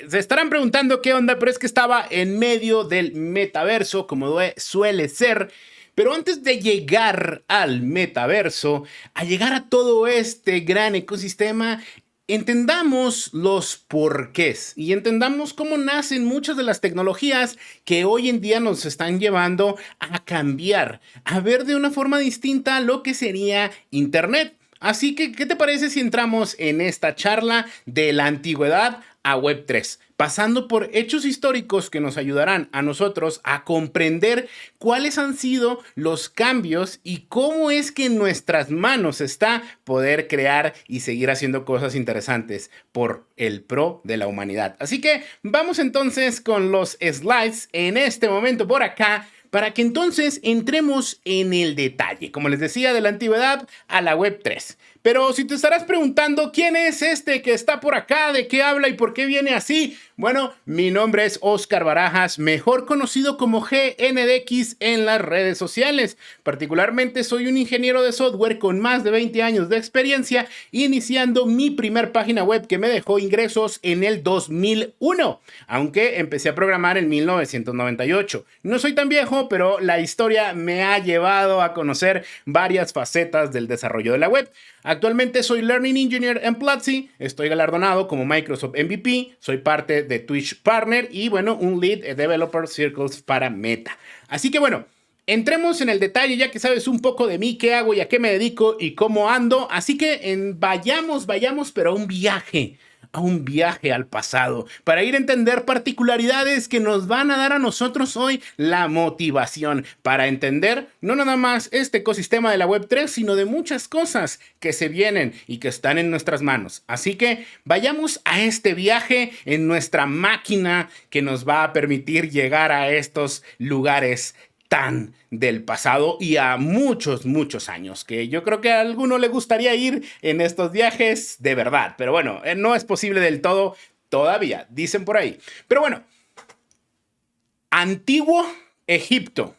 Se estarán preguntando qué onda, pero es que estaba en medio del metaverso, como suele ser. Pero antes de llegar al metaverso, a llegar a todo este gran ecosistema, entendamos los porqués y entendamos cómo nacen muchas de las tecnologías que hoy en día nos están llevando a cambiar, a ver de una forma distinta lo que sería Internet. Así que, ¿qué te parece si entramos en esta charla de la antigüedad a Web3? Pasando por hechos históricos que nos ayudarán a nosotros a comprender cuáles han sido los cambios y cómo es que en nuestras manos está poder crear y seguir haciendo cosas interesantes por el pro de la humanidad. Así que vamos entonces con los slides en este momento por acá, para que entonces entremos en el detalle, como les decía, de la antigüedad a la Web3. Pero si te estarás preguntando quién es este que está por acá, de qué habla y por qué viene así, bueno, mi nombre es Oscar Barajas, mejor conocido como GNDX en las redes sociales. Particularmente soy un ingeniero de software con más de 20 años de experiencia, iniciando mi primer página web que me dejó ingresos en el 2001, aunque empecé a programar en 1998. No soy tan viejo, pero la historia me ha llevado a conocer varias facetas del desarrollo de la web. Actualmente soy Learning Engineer en Platzi, estoy galardonado como Microsoft MVP, soy parte de Twitch Partner y bueno, un Lead Developer Circles para Meta. Así que bueno, entremos en el detalle ya que sabes un poco de mí, qué hago y a qué me dedico y cómo ando. Así que vayamos, pero a un viaje al pasado, para ir a entender particularidades que nos van a dar a nosotros hoy la motivación para entender no nada más este ecosistema de la Web3, sino de muchas cosas que se vienen y que están en nuestras manos. Así que vayamos a este viaje en nuestra máquina que nos va a permitir llegar a estos lugares tan del pasado y a muchos años, que yo creo que a alguno le gustaría ir en estos viajes de verdad, pero bueno, no es posible del todo todavía, dicen por ahí. Pero bueno, Antiguo Egipto,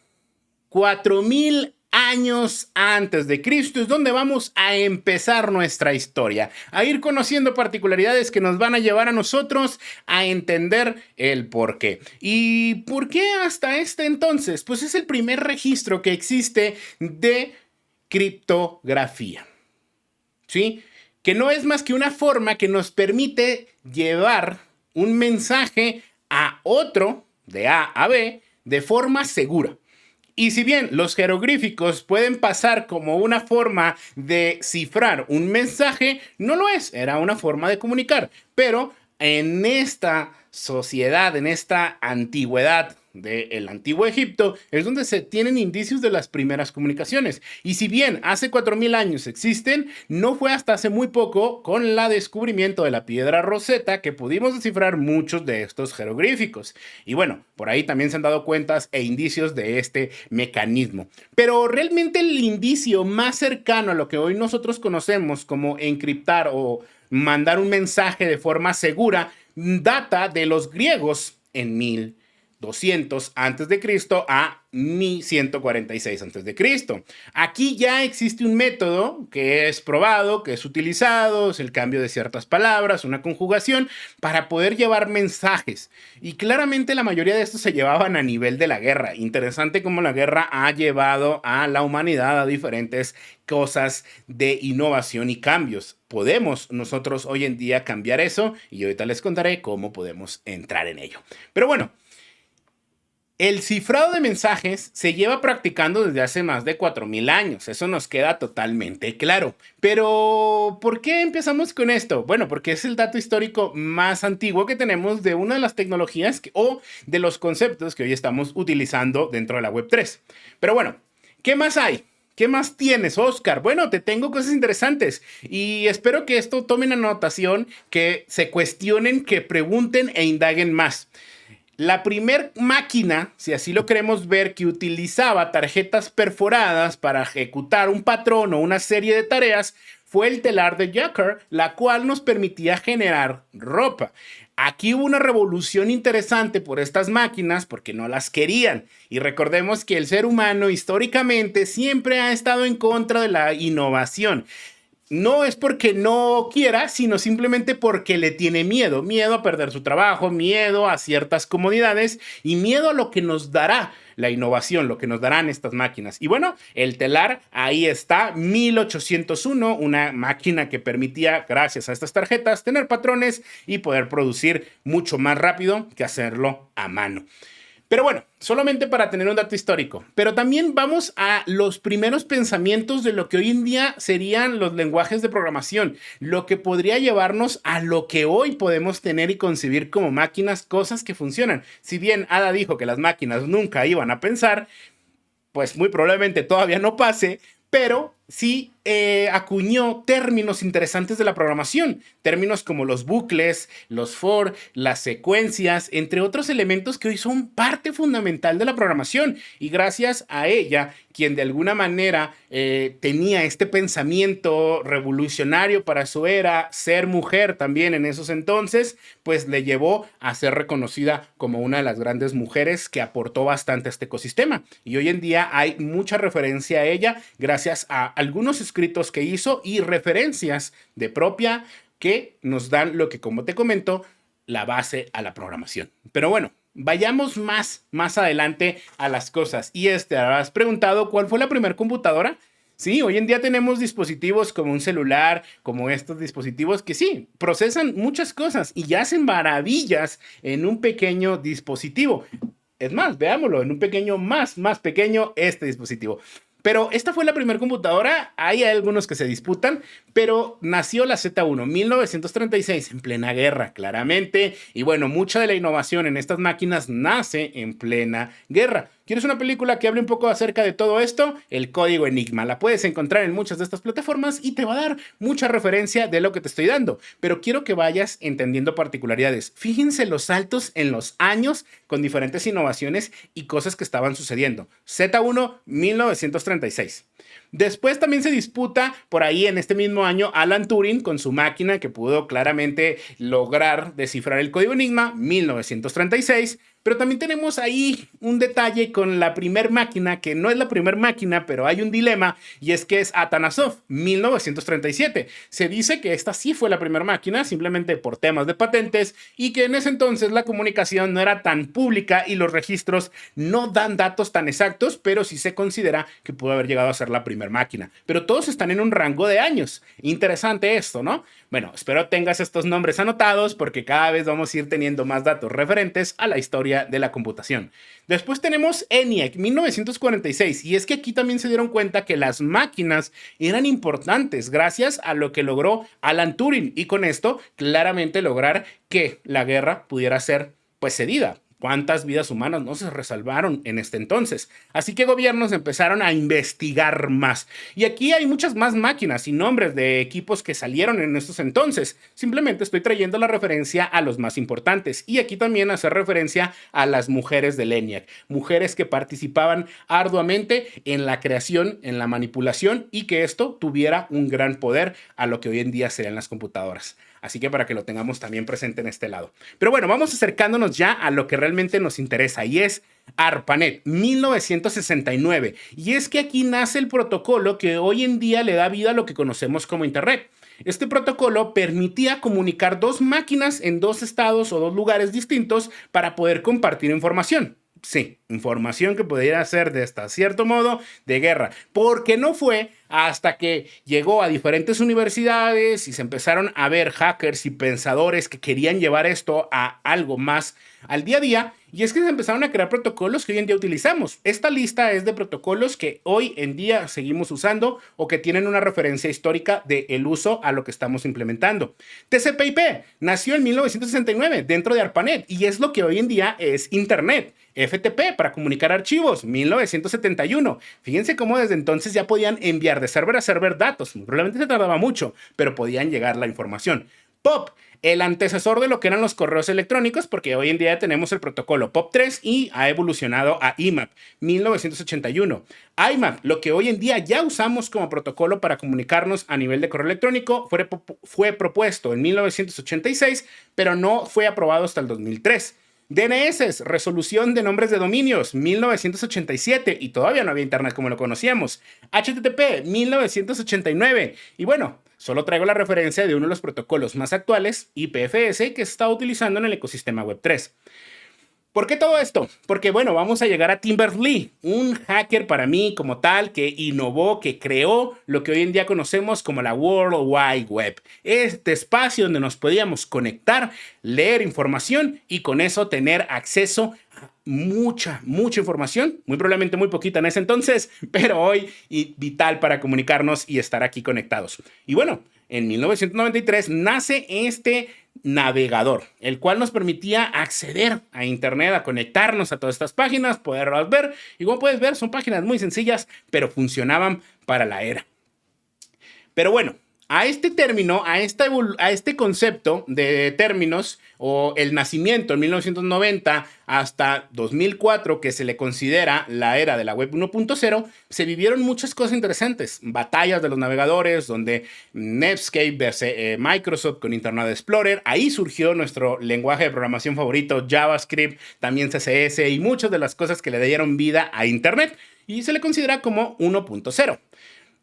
4000 años antes de Cristo es donde vamos a empezar nuestra historia, a ir conociendo particularidades que nos van a llevar a nosotros a entender el por qué. ¿Y por qué hasta este entonces? Pues es el primer registro que existe de criptografía, ¿sí? Que no es más que una forma que nos permite llevar un mensaje a otro, de A a B, de forma segura. Y si bien los jeroglíficos pueden pasar como una forma de cifrar un mensaje, no lo es, era una forma de comunicar. Pero en esta sociedad, en esta antigüedad del antiguo Egipto, es donde se tienen indicios de las primeras comunicaciones. Y si bien hace 4000 años existen, no fue hasta hace muy poco, con el descubrimiento de la piedra Rosetta, que pudimos descifrar muchos de estos jeroglíficos. Y bueno, por ahí también se han dado cuentas e indicios de este mecanismo. Pero realmente el indicio más cercano a lo que hoy nosotros conocemos como encriptar o mandar un mensaje de forma segura data de los griegos en 1200 antes de Cristo a 1146 antes de Cristo. Aquí ya existe un método que es probado, que es utilizado, es el cambio de ciertas palabras, una conjugación para poder llevar mensajes. Y claramente la mayoría de estos se llevaban a nivel de la guerra. Interesante cómo la guerra ha llevado a la humanidad a diferentes cosas de innovación y cambios. Podemos nosotros hoy en día cambiar eso y ahorita les contaré cómo podemos entrar en ello. Pero bueno, el cifrado de mensajes se lleva practicando desde hace más de 4000 años, eso nos queda totalmente claro. Pero, ¿por qué empezamos con esto? Bueno, porque es el dato histórico más antiguo que tenemos de una de las tecnologías o de los conceptos que hoy estamos utilizando dentro de la Web3. Pero bueno, ¿qué más hay? ¿Qué más tienes, Oscar? Bueno, te tengo cosas interesantes y espero que esto tomen anotación, que se cuestionen, que pregunten e indaguen más. La primer máquina, si así lo queremos ver, que utilizaba tarjetas perforadas para ejecutar un patrón o una serie de tareas fue el telar de Jacquard, la cual nos permitía generar ropa. Aquí hubo una revolución interesante por estas máquinas porque no las querían. Y recordemos que el ser humano históricamente siempre ha estado en contra de la innovación. no es porque no quiera, sino simplemente porque le tiene miedo. Miedo a perder su trabajo, miedo a ciertas comodidades y miedo a lo que nos dará la innovación, lo que nos darán estas máquinas. Y bueno, el telar, ahí está, 1801, una máquina que permitía, gracias a estas tarjetas, tener patrones y poder producir mucho más rápido que hacerlo a mano. Pero bueno, solamente para tener un dato histórico. Pero también vamos a los primeros pensamientos de lo que hoy en día serían los lenguajes de programación, lo que podría llevarnos a lo que hoy podemos tener y concebir como máquinas, cosas que funcionan. Si bien Ada dijo que las máquinas nunca iban a pensar, pues muy probablemente todavía no pase, pero sí acuñó términos interesantes de la programación, términos como los bucles, los for, las secuencias, entre otros elementos que hoy son parte fundamental de la programación. Y gracias a ella, quien de alguna manera tenía este pensamiento revolucionario para su era, ser mujer también en esos entonces, pues le llevó a ser reconocida como una de las grandes mujeres que aportó bastante a este ecosistema. Y hoy en día hay mucha referencia a ella gracias a algunos escritos que hizo y referencias de propia que nos dan lo que, como te comento, la base a la programación. Pero bueno, vayamos más adelante a las cosas. Y habrás preguntado cuál fue la primera computadora. Sí, hoy en día tenemos dispositivos como un celular, como estos dispositivos que sí, procesan muchas cosas y hacen maravillas en un pequeño dispositivo. Es más, veámoslo, en un pequeño más pequeño este dispositivo. Pero esta fue la primera computadora, hay algunos que se disputan, pero nació la Z1, 1936, en plena guerra, claramente. Y bueno, mucha de la innovación en estas máquinas nace en plena guerra. ¿Quieres una película que hable un poco acerca de todo esto? El Código Enigma. La puedes encontrar en muchas de estas plataformas y te va a dar mucha referencia de lo que te estoy dando. Pero quiero que vayas entendiendo particularidades. Fíjense los saltos en los años con diferentes innovaciones y cosas que estaban sucediendo. Z1, 1936. Después también se disputa por ahí en este mismo año Alan Turing con su máquina que pudo claramente lograr descifrar el código Enigma, 1936. Pero también tenemos ahí un detalle con la primer máquina, que no es la primer máquina, pero hay un dilema, y es que es Atanasov, 1937. Se dice que esta sí fue la primera máquina, simplemente por temas de patentes, y que en ese entonces la comunicación no era tan pública y los registros no dan datos tan exactos, pero sí se considera que pudo haber llegado a ser la primera máquina. Pero todos están en un rango de años. Interesante esto, ¿no? Bueno, espero tengas estos nombres anotados porque cada vez vamos a ir teniendo más datos referentes a la historia de la computación. Después tenemos ENIAC, 1946, y es que aquí también se dieron cuenta que las máquinas eran importantes gracias a lo que logró Alan Turing y con esto claramente lograr que la guerra pudiera ser pues cedida. ¿Cuántas vidas humanas no se resalvaron en este entonces? Así que gobiernos empezaron a investigar más. Y aquí hay muchas más máquinas y nombres de equipos que salieron en estos entonces. Simplemente estoy trayendo la referencia a los más importantes. Y aquí también hacer referencia a las mujeres del ENIAC. Mujeres que participaban arduamente en la creación, en la manipulación y que esto tuviera un gran poder a lo que hoy en día serían las computadoras. Así que para que lo tengamos también presente en este lado. Pero bueno, vamos acercándonos ya a lo que realmente nos interesa y es ARPANET, 1969. Y es que aquí nace el protocolo que hoy en día le da vida a lo que conocemos como Internet. Este protocolo permitía comunicar dos máquinas en dos estados o dos lugares distintos para poder compartir información. Sí, información que pudiera ser de hasta cierto modo de guerra, porque no fue hasta que llegó a diferentes universidades y se empezaron a ver hackers y pensadores que querían llevar esto a algo más al día a día. Y es que se empezaron a crear protocolos que hoy en día utilizamos. Esta lista es de protocolos que hoy en día seguimos usando o que tienen una referencia histórica del uso a lo que estamos implementando. TCP/IP nació en 1969 dentro de ARPANET y es lo que hoy en día es Internet. FTP para comunicar archivos, 1971. Fíjense cómo desde entonces ya podían enviar de server a server datos. Probablemente se tardaba mucho, pero podían llegar la información. POP, el antecesor de lo que eran los correos electrónicos, porque hoy en día tenemos el protocolo POP3 y ha evolucionado a IMAP, 1981. IMAP, lo que hoy en día ya usamos como protocolo para comunicarnos a nivel de correo electrónico, fue propuesto en 1986, pero no fue aprobado hasta el 2003. DNS, resolución de nombres de dominios, 1987, y todavía no había internet como lo conocíamos. HTTP, 1989. Y bueno, solo traigo la referencia de uno de los protocolos más actuales, IPFS, que se está utilizando en el ecosistema Web3. ¿Por qué todo esto? Porque, bueno, vamos a llegar a Tim Berners-Lee, un hacker para mí como tal que innovó, que creó lo que hoy en día conocemos como la World Wide Web. Este espacio donde nos podíamos conectar, leer información y con eso tener acceso a mucha información, muy probablemente muy poquita en ese entonces, pero hoy vital para comunicarnos y estar aquí conectados. Y bueno, en 1993 nace este navegador, el cual nos permitía acceder a internet, a conectarnos a todas estas páginas, poderlas ver. Y como puedes ver, son páginas muy sencillas, pero funcionaban para la era. Pero bueno, a este término, a este concepto de términos o el nacimiento en 1990 hasta 2004, que se le considera la era de la web 1.0, se vivieron muchas cosas interesantes. Batallas de los navegadores, donde Netscape versus Microsoft con Internet Explorer. Ahí surgió nuestro lenguaje de programación favorito, JavaScript, también CSS y muchas de las cosas que le dieron vida a Internet. Y se le considera como 1.0.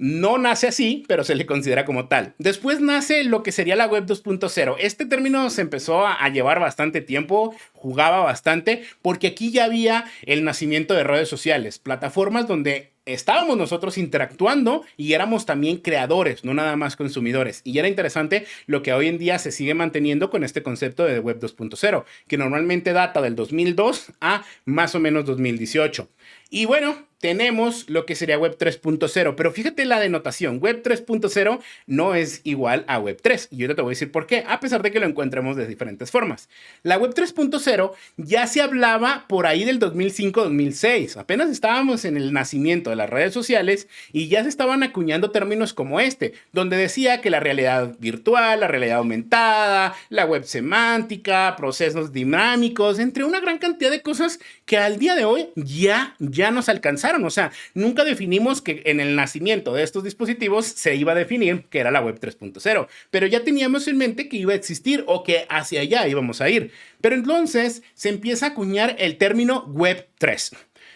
No nace así, pero se le considera como tal. Después nace lo que sería la web 2.0. Este término se empezó a llevar bastante tiempo, jugaba bastante, porque aquí ya había el nacimiento de redes sociales, plataformas donde estábamos nosotros interactuando y éramos también creadores, no nada más consumidores. Y era interesante lo que hoy en día se sigue manteniendo con este concepto de web 2.0, que normalmente data del 2002 a más o menos 2018. Y bueno, tenemos lo que sería Web 3.0, pero fíjate la denotación, Web 3.0 no es igual a Web 3, y yo te voy a decir por qué, a pesar de que lo encontremos de diferentes formas. La Web 3.0 ya se hablaba por ahí del 2005-2006, apenas estábamos en el nacimiento de las redes sociales y ya se estaban acuñando términos como este, donde decía que la realidad virtual, la realidad aumentada, la web semántica, procesos dinámicos, entre una gran cantidad de cosas que al día de hoy ya nos alcanzaron. O sea, nunca definimos que en el nacimiento de estos dispositivos se iba a definir que era la web 3.0, pero ya teníamos en mente que iba a existir o que hacia allá íbamos a ir. Pero entonces se empieza a acuñar el término web 3.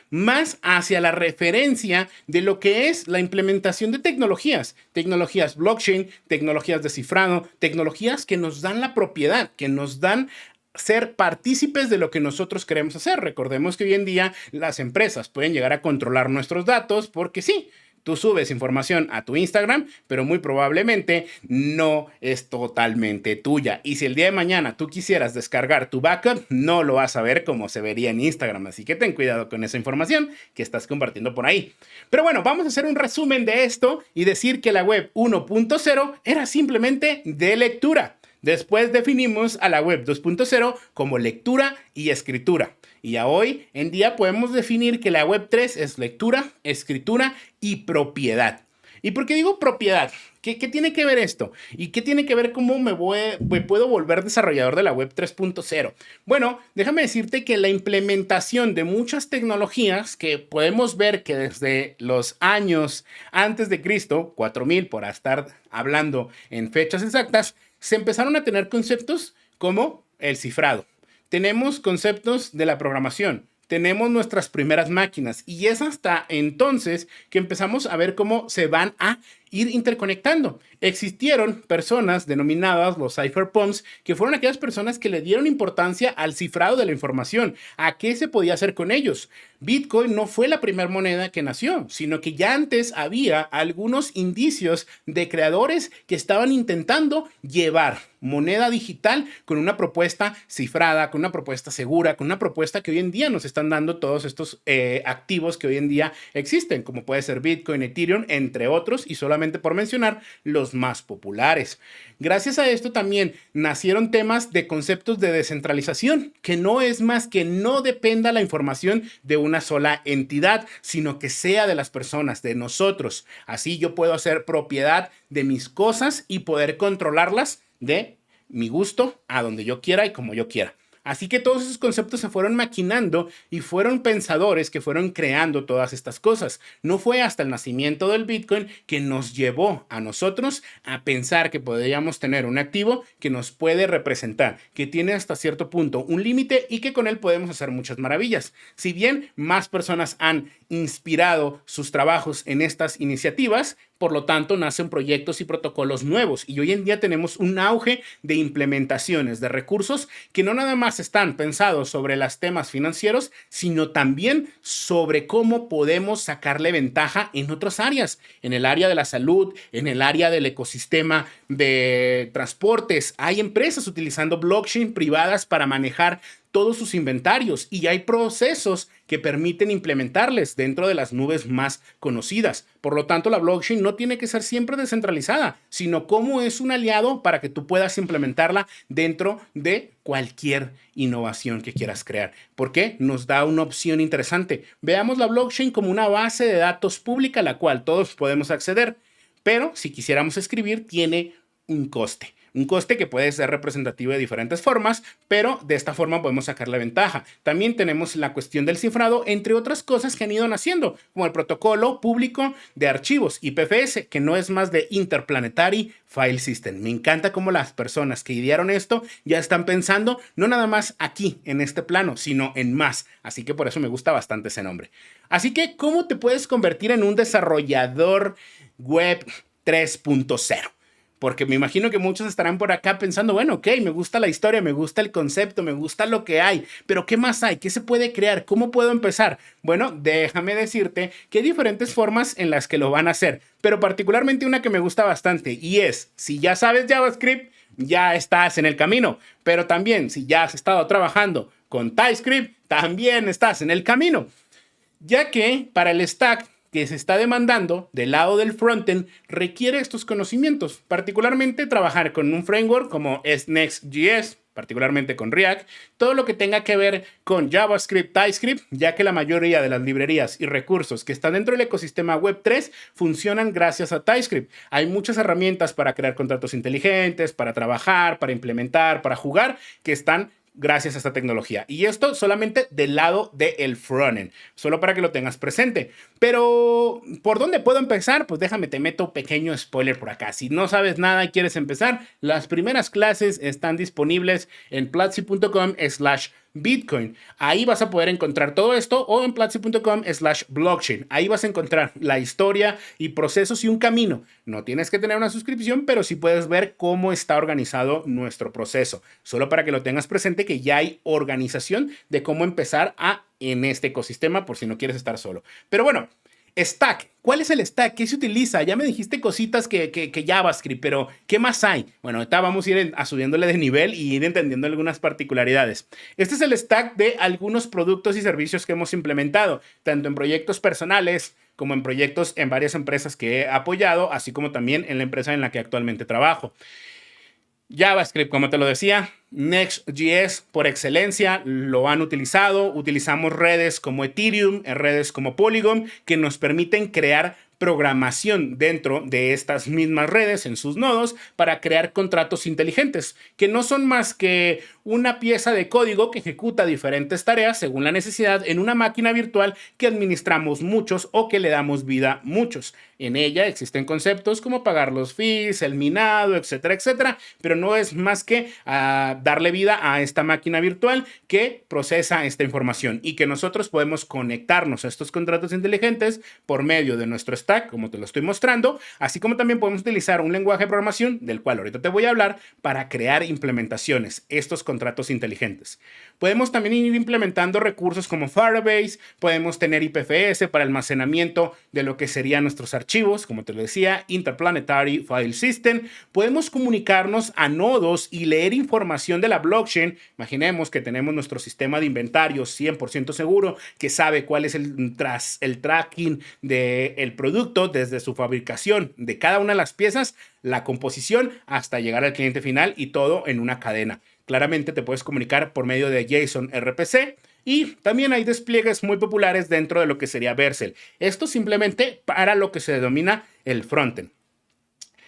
Más hacia la referencia de lo que es la implementación de tecnologías blockchain, tecnologías de cifrado, tecnologías que nos dan la propiedad, que nos dan ser partícipes de lo que nosotros queremos hacer. Recordemos que hoy en día las empresas pueden llegar a controlar nuestros datos porque sí, tú subes información a tu Instagram, pero muy probablemente no es totalmente tuya. Y si el día de mañana tú quisieras descargar tu backup, no lo vas a ver como se vería en Instagram. Así que ten cuidado con esa información que estás compartiendo por ahí. Pero bueno, vamos a hacer un resumen de esto y decir que la web 1.0 era simplemente de lectura. Después definimos a la web 2.0 como lectura y escritura. Y ya hoy en día podemos definir que la web 3 es lectura, escritura y propiedad. ¿Y por qué digo propiedad? ¿Qué tiene que ver esto? ¿Y qué tiene que ver cómo me puedo volver desarrollador de la web 3.0? Bueno, déjame decirte que la implementación de muchas tecnologías que podemos ver que desde los años antes de Cristo, 4000 por estar hablando en fechas exactas, se empezaron a tener conceptos como el cifrado. Tenemos conceptos de la programación. Tenemos nuestras primeras máquinas y es hasta entonces que empezamos a ver cómo se van a ir interconectando. Existieron personas denominadas los cypherpunks, que fueron aquellas personas que le dieron importancia al cifrado de la información, a qué se podía hacer con ellos. Bitcoin no fue la primera moneda que nació, sino que ya antes había algunos indicios de creadores que estaban intentando llevar moneda digital con una propuesta cifrada, con una propuesta segura, con una propuesta que hoy en día nos están dando todos estos activos que hoy en día existen, como puede ser Bitcoin, Ethereum, entre otros, y solamente por mencionar los más populares. Gracias a esto también nacieron temas de conceptos de descentralización, que no es más que no dependa la información de una sola entidad, sino que sea de las personas, de nosotros. Así yo puedo hacer propiedad de mis cosas y poder controlarlas de mi gusto a donde yo quiera y como yo quiera. Así que todos esos conceptos se fueron maquinando y fueron pensadores que fueron creando todas estas cosas. No fue hasta el nacimiento del Bitcoin que nos llevó a nosotros a pensar que podríamos tener un activo que nos puede representar, que tiene hasta cierto punto un límite y que con él podemos hacer muchas maravillas. Si bien más personas han inspirado sus trabajos en estas iniciativas, por lo tanto, nacen proyectos y protocolos nuevos y hoy en día tenemos un auge de implementaciones de recursos que no nada más están pensados sobre los temas financieros, sino también sobre cómo podemos sacarle ventaja en otras áreas, en el área de la salud, en el área del ecosistema de transportes. Hay empresas utilizando blockchain privadas para manejar todos sus inventarios y hay procesos que permiten implementarles dentro de las nubes más conocidas. Por lo tanto, la blockchain no tiene que ser siempre descentralizada, sino como es un aliado para que tú puedas implementarla dentro de cualquier innovación que quieras crear. Porque nos da una opción interesante. Veamos la blockchain como una base de datos pública a la cual todos podemos acceder, pero si quisiéramos escribir, tiene un coste. Un coste que puede ser representativo de diferentes formas, pero de esta forma podemos sacarle ventaja. También tenemos la cuestión del cifrado, entre otras cosas que han ido naciendo, como el protocolo público de archivos, IPFS, que no es más de Interplanetary File System. Me encanta cómo las personas que idearon esto ya están pensando no nada más aquí, en este plano, sino en más. Así que por eso me gusta bastante ese nombre. Así que, ¿cómo te puedes convertir en un desarrollador web 3.0? Porque me imagino que muchos estarán por acá pensando, bueno, ok, me gusta la historia, me gusta el concepto, me gusta lo que hay, pero ¿qué más hay? ¿Qué se puede crear? ¿Cómo puedo empezar? Bueno, déjame decirte que hay diferentes formas en las que lo van a hacer, pero particularmente una que me gusta bastante y es, si ya sabes JavaScript, ya estás en el camino, pero también si ya has estado trabajando con TypeScript, también estás en el camino, ya que para el stack que se está demandando del lado del frontend requiere estos conocimientos, particularmente trabajar con un framework como es Next.js, particularmente con React, todo lo que tenga que ver con JavaScript, TypeScript, ya que la mayoría de las librerías y recursos que están dentro del ecosistema Web3 funcionan gracias a TypeScript. Hay muchas herramientas para crear contratos inteligentes, para trabajar, para implementar, para jugar, que están gracias a esta tecnología. Y esto solamente del lado del frontend, solo para que lo tengas presente. Pero, ¿por dónde puedo empezar? Pues déjame, te meto un pequeño spoiler por acá. Si no sabes nada y quieres empezar, las primeras clases están disponibles en platzi.com/Bitcoin. Ahí vas a poder encontrar todo esto o en platzi.com/blockchain. Ahí vas a encontrar la historia y procesos y un camino. No tienes que tener una suscripción, pero sí puedes ver cómo está organizado nuestro proceso. Solo para que lo tengas presente que ya hay organización de cómo empezar en este ecosistema por si no quieres estar solo. Pero bueno, Stack. ¿Cuál es el stack? ¿Qué se utiliza? Ya me dijiste cositas que JavaScript, pero ¿qué más hay? Bueno, ahorita vamos a ir subiéndole de nivel y ir entendiendo algunas particularidades. Este es el stack de algunos productos y servicios que hemos implementado, tanto en proyectos personales como en proyectos en varias empresas que he apoyado, así como también en la empresa en la que actualmente trabajo. JavaScript, como te lo decía, Next.js por excelencia lo han utilizado. Utilizamos redes como Ethereum, redes como Polygon, que nos permiten crear programación dentro de estas mismas redes en sus nodos para crear contratos inteligentes, que no son más que una pieza de código que ejecuta diferentes tareas según la necesidad en una máquina virtual que administramos muchos o que le damos vida muchos. En ella existen conceptos como pagar los fees, el minado, etcétera, etcétera, pero no es más que darle vida a esta máquina virtual que procesa esta información y que nosotros podemos conectarnos a estos contratos inteligentes por medio de nuestro stack, como te lo estoy mostrando, así como también podemos utilizar un lenguaje de programación, del cual ahorita te voy a hablar, para crear implementaciones, estos contratos inteligentes. Podemos también ir implementando recursos como Firebase, podemos tener IPFS para almacenamiento de lo que serían nuestros archivos, como te lo decía, Interplanetary File System. Podemos comunicarnos a nodos y leer información de la blockchain. Imaginemos que tenemos nuestro sistema de inventario 100% seguro, que sabe cuál es el tracking del producto desde su fabricación de cada una de las piezas, la composición, hasta llegar al cliente final y todo en una cadena. Claramente te puedes comunicar por medio de JSON RPC y también hay despliegues muy populares dentro de lo que sería Vercel. Esto simplemente para lo que se denomina el frontend.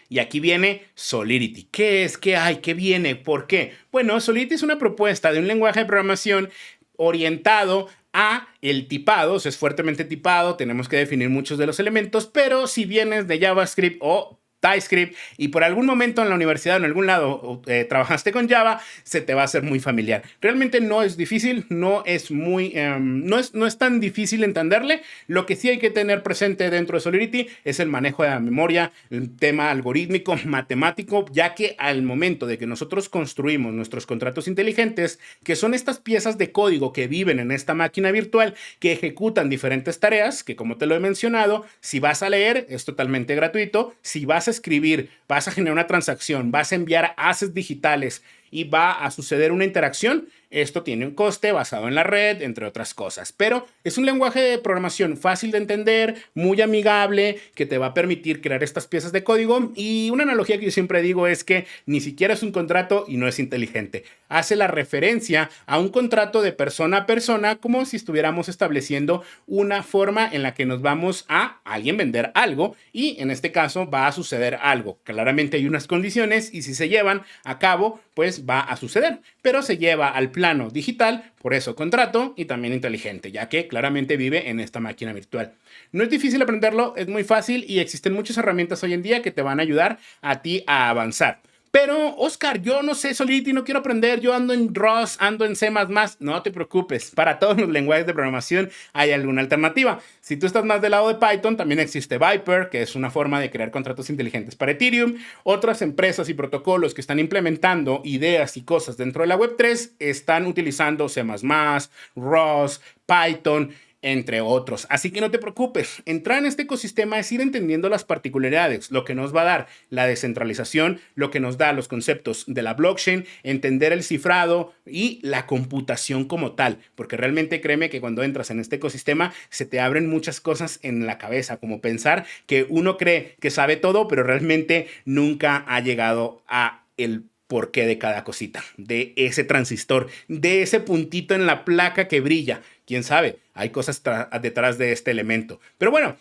Y aquí viene Solidity. ¿Qué es? ¿Qué hay? ¿Qué viene? ¿Por qué? Bueno, Solidity es una propuesta de un lenguaje de programación orientado a el tipado, o sea, es fuertemente tipado, tenemos que definir muchos de los elementos, pero si vienes de JavaScript o TypeScript y por algún momento en la universidad o en algún lado trabajaste con Java, se te va a hacer muy familiar. Realmente no es difícil, no es no es tan difícil entenderle. Lo que sí hay que tener presente dentro de Solidity es el manejo de la memoria, el tema algorítmico, matemático, ya que al momento de que nosotros construimos nuestros contratos inteligentes, que son estas piezas de código que viven en esta máquina virtual, que ejecutan diferentes tareas, que como te lo he mencionado, si vas a leer es totalmente gratuito, si vas a escribir, vas a generar una transacción, vas a enviar assets digitales y va a suceder una interacción, esto tiene un coste basado en la red, entre otras cosas. Pero es un lenguaje de programación fácil de entender, muy amigable, que te va a permitir crear estas piezas de código. Y una analogía que yo siempre digo es que ni siquiera es un contrato y no es inteligente. Hace la referencia a un contrato de persona a persona, como si estuviéramos estableciendo una forma en la que nos vamos a alguien vender algo y en este caso va a suceder algo. Claramente hay unas condiciones y si se llevan a cabo, pues va a suceder. Pero se lleva al plano digital, por eso contrato y también inteligente, ya que claramente vive en esta máquina virtual. No es difícil aprenderlo, es muy fácil y existen muchas herramientas hoy en día que te van a ayudar a ti a avanzar. Pero, Oscar, yo no sé Solidity, no quiero aprender, yo ando en Rust, ando en C++. No te preocupes, para todos los lenguajes de programación hay alguna alternativa. Si tú estás más del lado de Python, también existe Viper, que es una forma de crear contratos inteligentes para Ethereum. Otras empresas y protocolos que están implementando ideas y cosas dentro de la Web3 están utilizando C++, Rust, Python, entre otros. Así que no te preocupes, entrar en este ecosistema es ir entendiendo las particularidades, lo que nos va a dar la descentralización, lo que nos da los conceptos de la blockchain, entender el cifrado y la computación como tal, porque realmente créeme que cuando entras en este ecosistema se te abren muchas cosas en la cabeza, como pensar que uno cree que sabe todo, pero realmente nunca ha llegado a el porqué de cada cosita, de ese transistor, de ese puntito en la placa que brilla. ¿Quién sabe? Hay cosas detrás de este elemento. Pero bueno,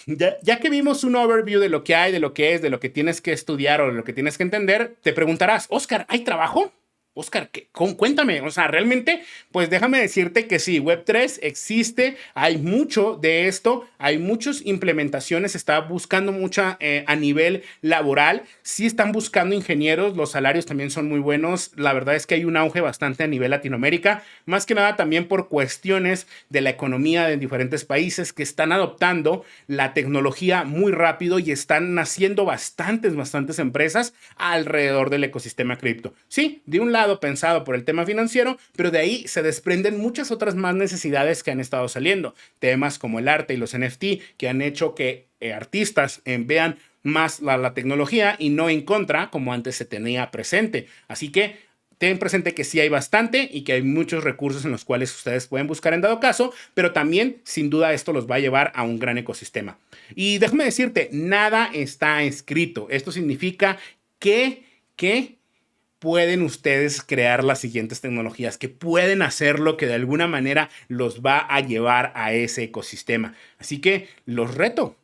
ya que vimos un overview de lo que hay, de lo que es, de lo que tienes que estudiar o de lo que tienes que entender, te preguntarás, Oscar, ¿hay trabajo? Oscar, cuéntame, o sea, realmente, pues déjame decirte que sí, Web3 existe, hay mucho de esto, hay muchas implementaciones, se está buscando mucha a nivel laboral, sí están buscando ingenieros, los salarios también son muy buenos, la verdad es que hay un auge bastante a nivel Latinoamérica, más que nada también por cuestiones de la economía de diferentes países que están adoptando la tecnología muy rápido y están naciendo bastantes empresas alrededor del ecosistema cripto. Sí, de un lado pensado por el tema financiero, pero de ahí se desprenden muchas otras más necesidades que han estado saliendo. Temas como el arte y los NFT que han hecho que artistas vean más la tecnología y no en contra como antes se tenía presente. Así que ten presente que sí hay bastante y que hay muchos recursos en los cuales ustedes pueden buscar en dado caso, pero también sin duda esto los va a llevar a un gran ecosistema. Y déjame decirte, nada está escrito. Esto significa que pueden ustedes crear las siguientes tecnologías, que pueden hacer lo que de alguna manera los va a llevar a ese ecosistema. Así que los reto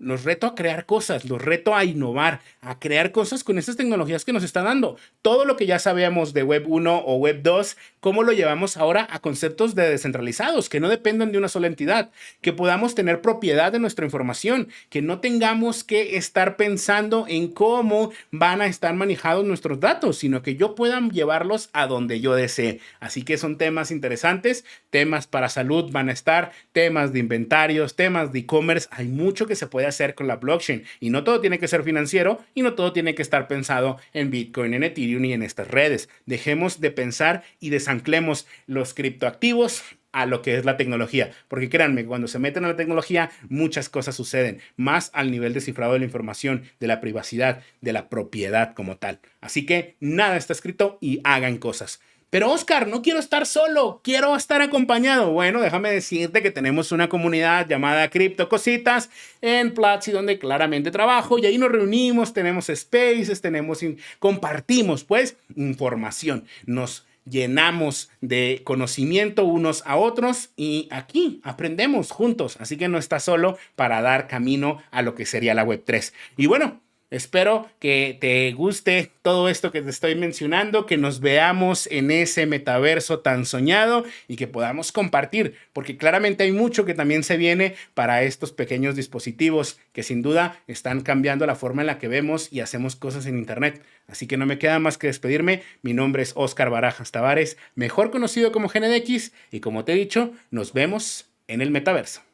a crear cosas, los reto a innovar, a crear cosas con estas tecnologías que nos está dando. Todo lo que ya sabemos de Web 1 o Web 2, ¿cómo lo llevamos ahora a conceptos de descentralizados, que no dependan de una sola entidad, que podamos tener propiedad de nuestra información, que no tengamos que estar pensando en cómo van a estar manejados nuestros datos, sino que yo puedan llevarlos a donde yo desee. Así que son temas interesantes, temas para salud van a estar, temas de inventarios, temas de e-commerce, hay mucho que se puede hacer con la blockchain y no todo tiene que ser financiero y no todo tiene que estar pensado en Bitcoin, en Ethereum y en estas redes. Dejemos de pensar y desanclemos los criptoactivos a lo que es la tecnología, porque créanme, cuando se meten a la tecnología muchas cosas suceden, más al nivel de cifrado de la información, de la privacidad, de la propiedad como tal. Así que nada está escrito y hagan cosas. Pero Oscar, no quiero estar solo, quiero estar acompañado. Bueno, déjame decirte que tenemos una comunidad llamada Cripto Cositas en Platzi, donde claramente trabajo y ahí nos reunimos, tenemos spaces, compartimos pues información, nos llenamos de conocimiento unos a otros y aquí aprendemos juntos. Así que no estás solo para dar camino a lo que sería la Web3. Y bueno, Espero que te guste todo esto que te estoy mencionando, que nos veamos en ese metaverso tan soñado y que podamos compartir, porque claramente hay mucho que también se viene para estos pequeños dispositivos que sin duda están cambiando la forma en la que vemos y hacemos cosas en Internet. Así que no me queda más que despedirme. Mi nombre es Óscar Barajas Tavares, mejor conocido como GeneDX, y como te he dicho, nos vemos en el metaverso.